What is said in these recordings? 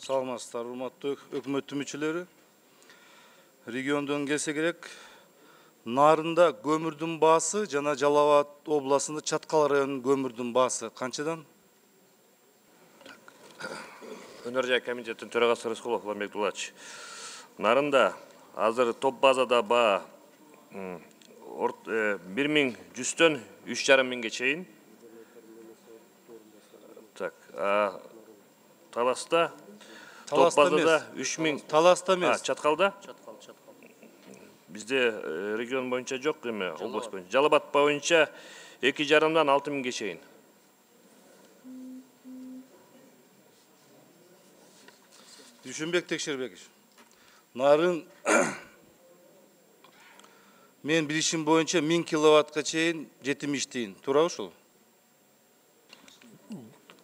Саламатсыздар, урматтуу өкмөт мүчөлөрү. Региондон келсе керек, Нарында көмүрдүн баасы жана Жалал Абад областында Чаткал районунун көмүрдүн баасы канчадан? Өнөр жай комитеттин төрагасы Рыскулов Ламбек Дулач. Нарында азыр топ базада баа 1100-төн 3,5 чейин. Так, Таласта топ базада 3000. Таласта эмес. Чаткалда? Бизде регион боюнча жок эме, область боюнча. Жалал Абад боюнча 2,5-дан 6,000 чейин. Дүшүнбек Текшербекович. Нарын мен билишим боюнча 1000 киловаттка чейин жетим иштейин. Туура ушул?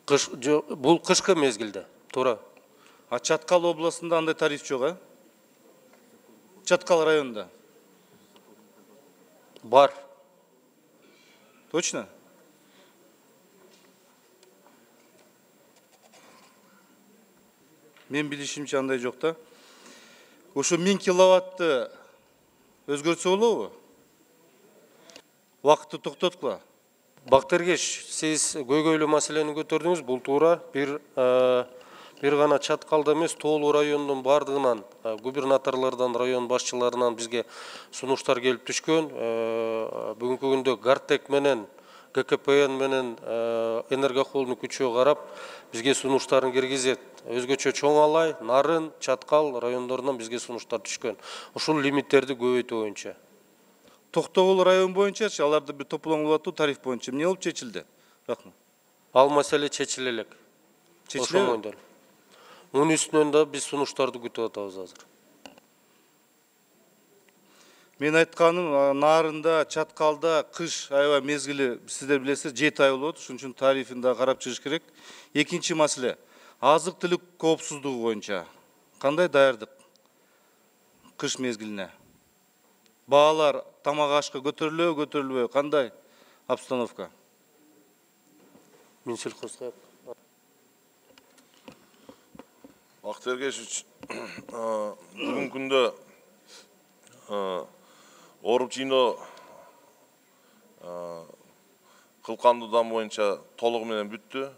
Бул кышкы мезгилде, туура. Чаткал областында андай тариф жок, а? Чаткал районунда. Бар. Точно? Мен билишимче андай жок да. Ошо 1000 киловатты өзгөртсө болобу? Вакытты токтоткула. Бактыргеш, сиз көйгөйлүү маселени көтөрдүңүз, бул туура. Бир гана Чаткалда эмес, Тоолуу районунун бардыгынан, губернаторлордон, район башчыларынан бизге сунуштар келип түшкөн. Бүгүнкү күндө Гартек менен, ГКПН менен Энергохолдун күчүгө карап, бизге сунуштарын киргизет. Өзгөчө Чоң Алай, Нарын, Чаткал райондорунан бизге сунуштар түшкөн. Ушул лимиттерди көбөйтүү боюнча. Токтогул район боюнча аларды бир топлоңдоп атуу тариф боюнча эмне болуп чечилди? Рахмат. Ал маселе чечиле элек. Чечилеби? Мунун үстүнөн да биз сунуштарды күтүп атабыз азыр. Мен айтканым, Нарында, Чаткалда кыш аябай мезгили, сиздер билесиз, 7 ай болот, ошон үчүн тарифин да карап чыгыш керек. Экинчи маселе, азык-түлүк коопсуздугу боюнча кандай даярдык кыш мезгилине? Баалар тамак ашка көтөрүлбөй, кандай обстановка? Минсельхозго. Бактыргеш, бүгүнкү күндө оруп жыйноо кылкандуудан боюнча толугу менен бүттү.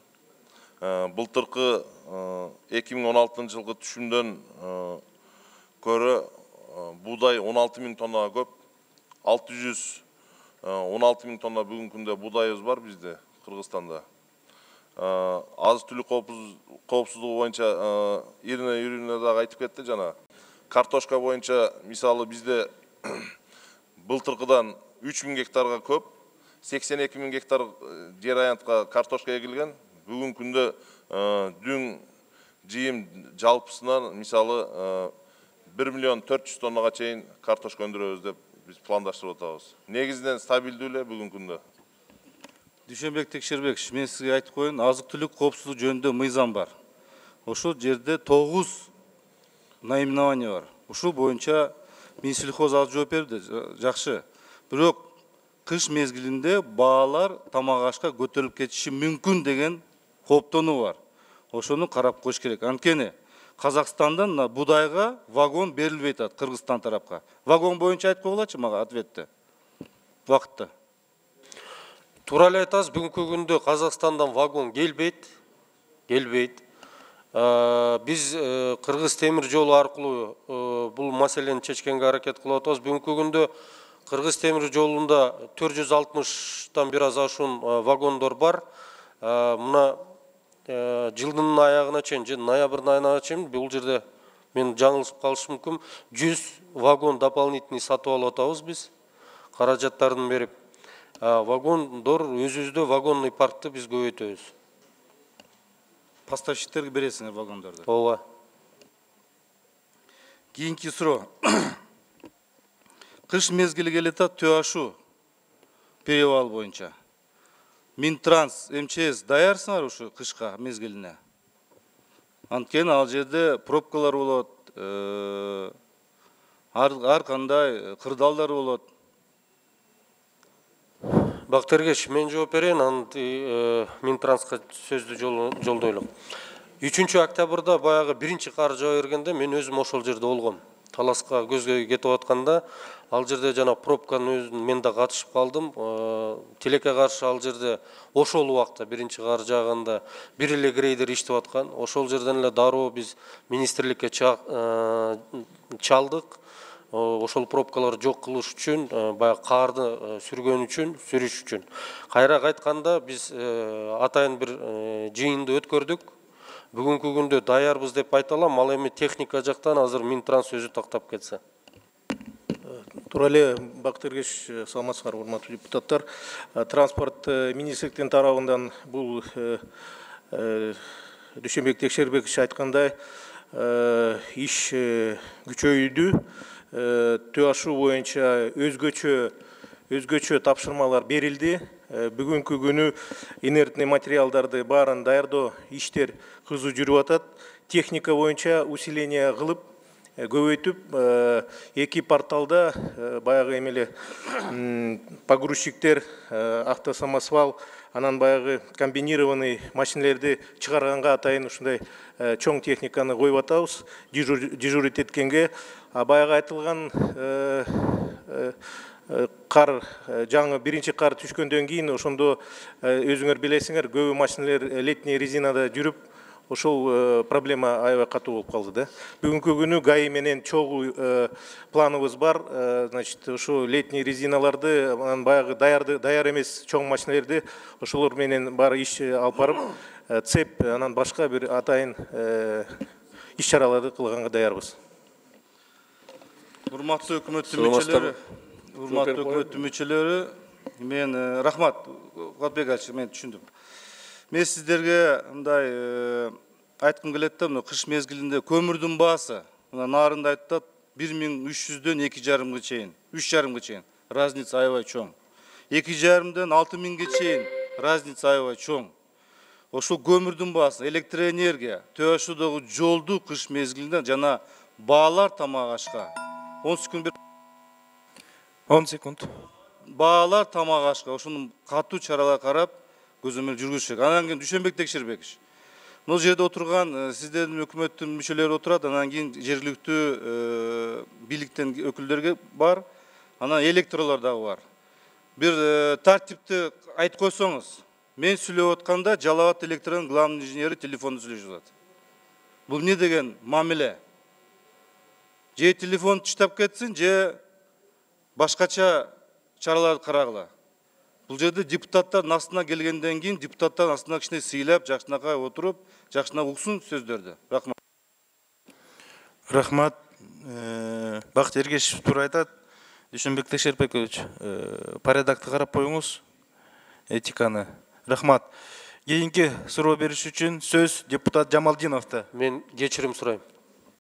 Былтыркы 2016-жылкы түшүмдөн көрө буудай 16.000 тоннага көп. 616.000 тонна бүгүнкү күндө буудайыбыз бар бизде, Кыргызстанда. Азык-түлүк коопсуздугу боюнча Ирина Юрьевна дагы айтып кетти жана. Картошка боюнча мисалы бизде былтыркыдан 3000 гектарга көп, 82.000 гектар жер аянтка картошка эгилген. Бүгүнкү күндө дүң жыйым жалпысынан мисалы 1.400.000 тоннага чейин картошка өндүрөбүз деп биз пландаштырып атабыз. Негизинен стабилдүү эле бүгүнкү күндө. Дүшөнбек Текшербекович, мен сизге айтып коеюн, азык-түлүк коопсуздугу жөнүндө мыйзам бар. Ошол жерде 9 наименование бар. Ушул боюнча Минсельхоз ал жооп берди, жакшы. Бирок кыш мезгилинде баалар тамак ашка көтөрүлүп кетиши мүмкүн деген кооптонуу бар. Ошону карап коюш керек. Анткени Казакстандан будайга вагон берилбей атат Кыргызстан тарапка. Вагон боюнча айтып койгулачы мага ответти. Вакытты. Туура эле айтасыз, бүгүнкү күндө Казакстандан вагон келбейт. Биз Кыргыз темир жолу аркылуу бул маселени чечкенге аракет кылып атабыз. Бүгүнкү күндө Кыргыз темир жолунда 460-тан бир аз ашуун вагондор бар. Мына жылдын аягына чейин, ноябрдын айына чейин бул жерде мен жаңылышып калышым мүмкүн, 100 вагон дополнительный сатып алып атабыз биз. Каражаттарын берип, вагондор өзүбүздө вагонный паркты биз көбөйтөбүз. Поставщиктерге бересиңер вагондорду. Ооба. Кийинки суроо. Кыш мезгили келет, төө ашу перевал боюнча. Минтранс, МЧС даярсыңар ушу кышка мезгилине? Анткени ал жерде пробкалар болот, ар кандай кырдаалдар болот. Бактыргеш, мен жооп берейин, Минтрансқа сөздү жолдойлук. 3 октябрда баягы биринчи кар жаа бергенде мен өзүм ошол жерде болгом. Таласка көзгө кетип атканда ал жерде жана пробканын өзүн мен да катышып калдым. Тилекке каршы ал жерде ошол убакта биринчи кар жааганда бир эле грейдер иштеп аткан. Ошол жерден эле дароо биз министрликке чалдык. Ошол пробкалар жок кылыш үчүн, баягы карды сүргөн үчүн, сүрүш үчүн. Кайра кайтканда биз атайын бир жыйынды өткөрдүк. Бүгүнкү күндө даярбыз деп айта алам, ал эми техника жактан азыр Минтранс өзү тактап кетсе. Туура эле Бактыргеш, саламатсыздар урматтуу депутаттар. Транспорт министрликтин тарабынан бул Дүйшөнбек Текшербекович айткандай иш күчөйдү. ТАШУ боюнча өзгөчө тапшырмалар берилди. Бүгүнкү күнү инертный материалдарды баарын даярдоо иштер кызуу жүрүп атат. Техника боюнча усиление кылып, көбөйтүп, эки порталда баягы эмеле погрузчиктер, автосамосвал, анан баягы комбинированный машинелерди чыгарганга атайын ушундай чоң техниканы коюп атабыз, дежурить эткенге. Баягы айтылган кар, жаңы биринчи кар түшкөндөн кийин ошондо өзүңөр билесиңер, көбү машинелер летний резинада жүрүп, ошол проблема аябай катуу болуп калды да. Бүгүнкү күнү ГАИ менен чогуу планыбыз бар. Значит, ошо летний резиналарды, анан баягы даяр эмес чоң машинелерди ошолор менен баары иш алып барып, цеп, анан башка бир атайын иш чараларды кылганга даярбыз. Урматтуу өкмөттүн мүчөлөрү, мен рахмат, Кулатбек Алчы, мен түшүндүм. Мен сиздерге мындай айткым келет да, кыш мезгилинде көмүрдүн баасы, нарында айтат 1300-дөн 2,5-га чейин, 3,5-га чейин разница аябай чоң. 2,5-ден 6.000-ге чейин разница аябай чоң. Ошол көмүрдүн баасы, электроэнергия, ТАШУдагы жолду кыш мезгилинде жана баалар тамак ашка 10 секунд. Баалар тамак ашка ошонун катуу чаралар карап көзөмөл жүргүзүш керек. Анан кийин Дүйшөнбек Текшербекович. Бул жерде отурган сиздердин өкмөттүн мүчөлөрү отурат, анан кийин жергиликтүү бийликтен өкүлдөргө бар, анан электрлор дагы бар. Бир тартипти айтып койсоңуз, мен сүйлөп атканда Жалал Абад электронун главный инженери телефонду сүйлөшүп атат. Бул эмне деген мамиле? Же телефон тыштап кетсин, же башкача чараларды карагыла. Бул жерде депутаттардын астына келгенден кийин депутаттардын астына кичине сыйлап, жакшынакай отуруп, жакшынак уксун сөздөрдү. Рахмат. Рахмат. Бакыт Эргешев туура айтат. Дүйшөнбек Текшербекович, порядокты карап коюңуз, этиканы. Рахмат. Кийинки суроо бериш үчүн сөз депутат Жамалдиновдо. Мен кечирим сурайм.